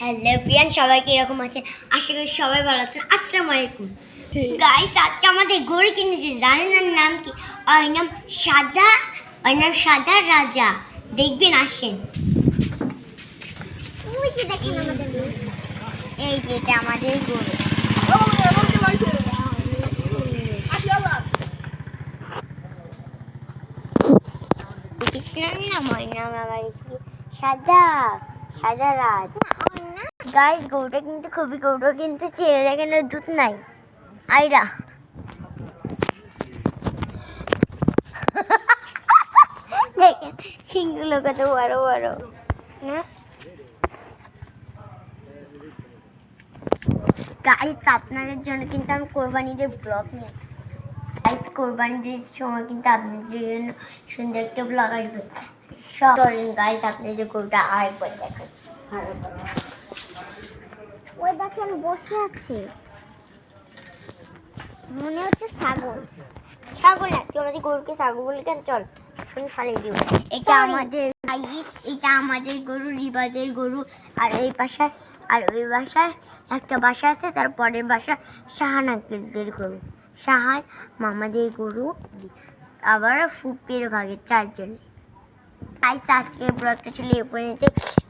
Hello Priyan, সবাই কিরকম আছেন? আশা করি সবাই ভালো আছেন। আসসালামু আলাইকুম গাইস, আজকে আমাদের গরু কিনেছে। জানেন না নাম কি? ওর নাম সাদা রাজা। দেখবেন, আসেন। ওই যে দেখেন আমাদের গরু। এই যে এটা আমাদের গরু। নাম হয় নাম আমার সাদা সাদা রাজ। গাইস, গরুটা কিন্তু খুবই গরু, কিন্তু ছেড়ে দেখেন ওর দুধ নাই। আইরা দেখেন সিংগুলো কত বড় বড়। গাইস, আপনাদের জন্য কিন্তু আমি কোরবানিদের ব্লগ নিই। গাইস, কোরবানিদের সময় কিন্তু আপনাদের জন্য সুন্দর একটা ব্লগ আসবে। সব করেন গাইস, আপনাদের গরুটা আরেকবার দেখেন। ওই দেখেন বসে আছে, মনে হচ্ছে ছাগল। ছাগল না, তুই আমাদের গরুকে ছাগল বলে কেন? চল শুনে ফালিয়ে দিব। এটা আমাদের গাইস, এটা আমাদের গরু, রিবাদের গরু। আর এই বাসায় আর ওই বাসায় একটা বাসা আছে, তারপরের বাসা শাহান আঙ্কেলদের গরু, শাহান মামাদের গরু, আবার ফুপির ভাগে চারজন। গাইস, আজকে ব্লগটা ছিল এই পর্যন্ত।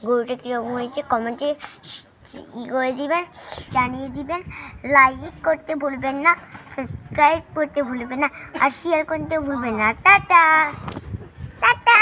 গরুটা কীরকম হয়েছে কমেন্টে করে দিবেন, জানিয়ে দিবেন। লাইক করতে ভুলবেন না, সাবস্ক্রাইব করতে ভুলবেন না, আর শেয়ার করতে ভুলবেন না। Tata tata.